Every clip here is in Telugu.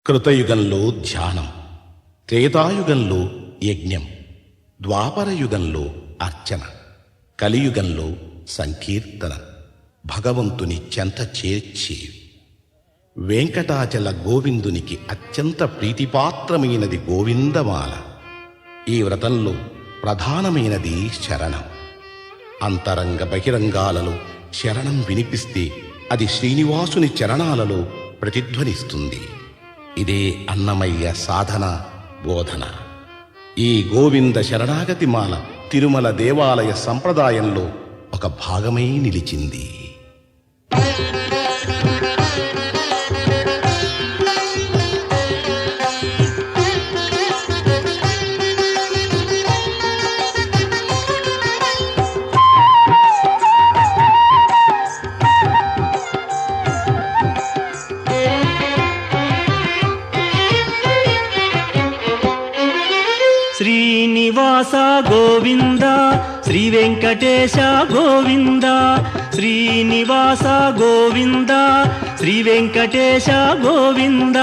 కృతయుగంలో ధ్యానం, త్రేతాయుగంలో యజ్ఞం, ద్వాపరయుగంలో అర్చన, కలియుగంలో సంకీర్తన, భగవంతుని చెంత చేర్చేవి. వెంకటాచల గోవిందునికి అత్యంత ప్రీతిపాత్రమైనది గోవిందమాల. ఈ వ్రతంలో ప్రధానమైనది శరణం. అంతరంగ బహిరంగాలలో శరణం వినిపిస్తే అది శ్రీనివాసుని చరణాలలో ప్రతిధ్వనిస్తుంది. ఇదే అన్నమయ్య సాధన బోధన. ఈ గోవింద శరణాగతిమాల తిరుమల దేవాలయ సంప్రదాయంలో ఒక భాగమై నిలిచింది. శ్రీనివాస గోవింద, శ్రీ వెంకటేశ గోవింద. శ్రీనివాస గోవింద, శ్రీ వెంకటేశ గోవింద.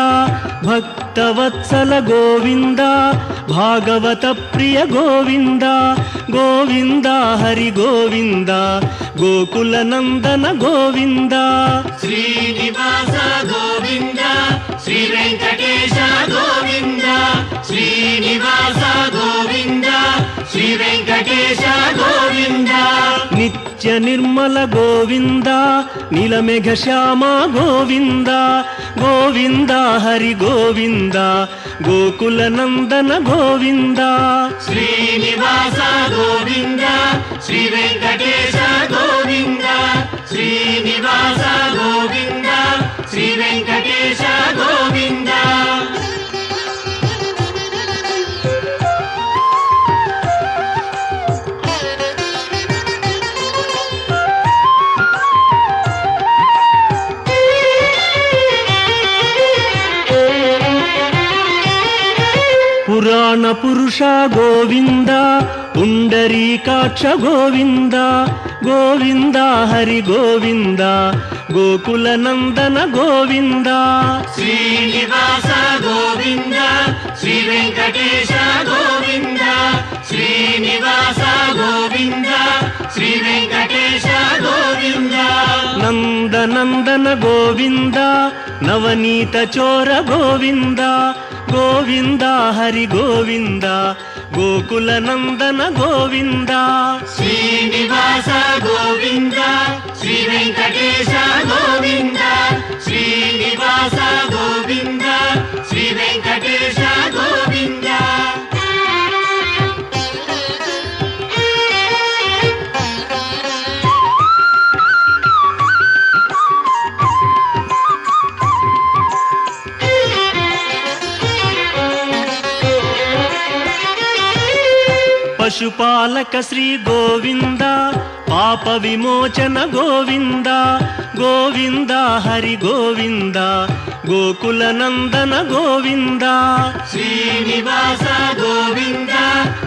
భక్తవత్సల గోవింద, భాగవత ప్రియ గోవింద. గోవింద హరి గోవింద, గోకుల నందన గోవింద. శ్రీనివాస గోవింద, శ్రీ వెంకటేశ గోవింద. శ్రీనివాస గోవింద, శ్రీ వెంకటేశ గోవింద. నిత్య నిర్మల గోవింద, నీలమేఘ శ్యామ గోవింద. గోవింద హరి గోవింద, గోకుల నందన గోవింద. శ్రీనివాస గోవింద, శ్రీ వెంకటేశ గోవింద. శ్రీనివాస గోవింద, శ్రీ వెంకటేశ గోవింద. పురాణ పురుష గోవింద, పుండరీకాక్ష గోవింద. గోవింద హరి గోవింద, గోకుల నందన గోవింద. శ్రీనివాస గోవింద, శ్రీ వెంకటేశ గోవింద. శ్రీనివాస గోవింద, శ్రీ వెంకటేశ గోవింద. నందనందన గోవింద, నవనీత చోర గోవింద. గోవింద హరి గోవింద, గోకుల నందన గోవింద. శ్రీనివాస గోవింద, శ్రీ వెంకటేశ గోవింద. శ్రీనివాస గోవింద, శ్రీ వెంకటేశ గోవింద. పశుపాలక శ్రీ గోవింద, పాప విమోచన గోవింద. గోవింద హరి గోవింద, గోకుల నందన గోవింద. శ్రీనివాస గోవింద,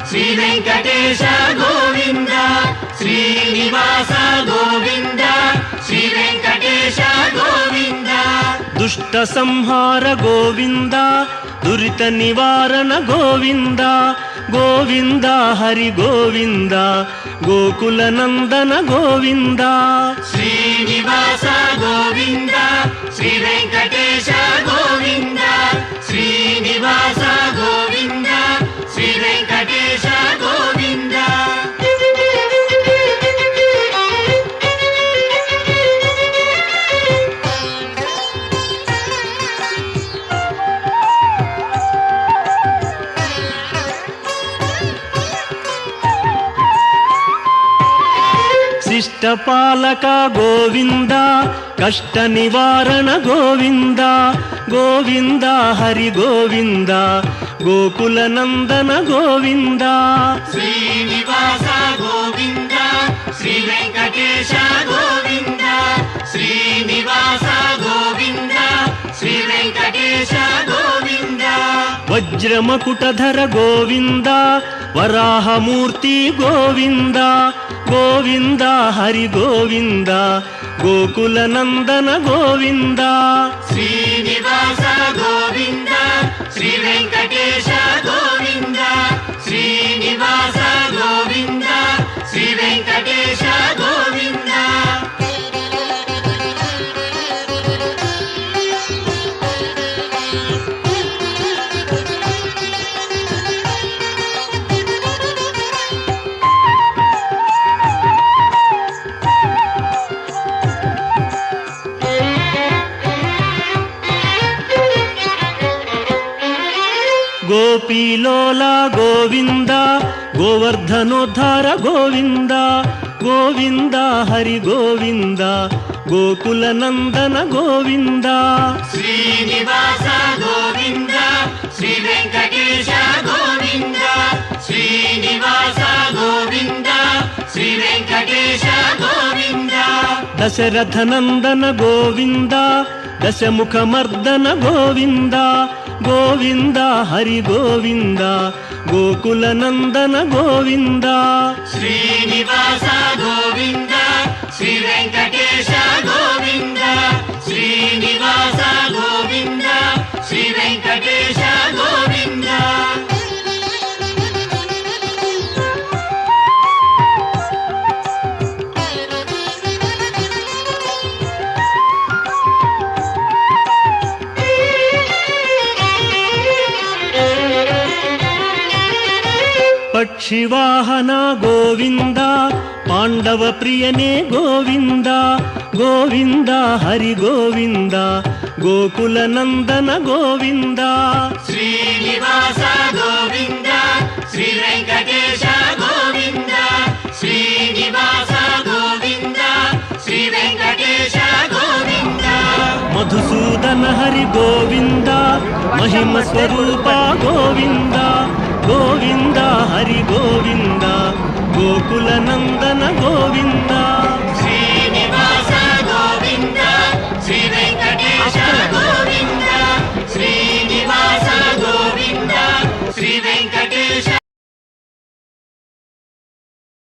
శ్రీ వెంకటేశ గోవింద. శ్రీనివాస గోవింద, శ్రీ వెంకటేశ గోవింద. దుష్ట సంహార గోవింద, దురిత నివారణ గోవింద. గోవింద హరి గోవింద, గోకుల నందన గోవింద. శ్రీనివాస గోవింద, శ్రీ వెంకటేశ గోవింద. శ్రీనివాస గోవింద, శ్రీ వెంకటేశ గోవింద. శిష్టపాలక గోవింద, కష్ట నివారణ గోవింద. గోవింద హరి గోవింద, గోకుల నందన గోవింద. శ్రీనివాస గోవింద, శ్రీ వెంకటేశ గోవింద. శ్రీనివాస గోవింద, శ్రీ వెంకటేశ గోవింద. వజ్రమకుటధర గోవింద, వరాహమూర్తి గోవింద. గోవింద హరి గోవింద, గోకుల నందన గోవింద. శ్రీనివాస గోవింద, శ్రీ వెంకటేశ గోవింద శ్రీనివాస గోవింద శ్రీ వెంకటేశ గోవింద గోపీలోల గోవింద గోవర్ధనోద్ధార గోవింద గోవింద హరి గోవింద గోకుల నందన గోవింద శ్రీనివాస గోవింద శ్రీ వెంకటేశ గోవింద శ్రీనివాస గోవింద శ్రీ వెంకటేశ గోవింద దశరథ నందన గోవింద దశముఖమర్దన గోవింద గోవింద హరి గోవింద గోకుల నందన గోవింద శ్రీనివాస గోవింద శ్రీ వెంకటేశ గోవింద శ్రీనివాస గోవింద శ్రీ వెంకటేశ గోవింద పక్షివాహన గోవింద పాండవ ప్రియనే గోవింద గోవింద హరి గోవింద గోకుల నందన గోవింద శ్రీనివాస గోవింద శ్రీ వెంకటేశ గోవింద శ్రీనివాస గోవింద శ్రీ వెంకటేశ గోవింద మధుసూదన హరి గోవింద మహిమ స్వరూప గోవింద గోవింద హరి గోవింద గోకుల నందన గోవింద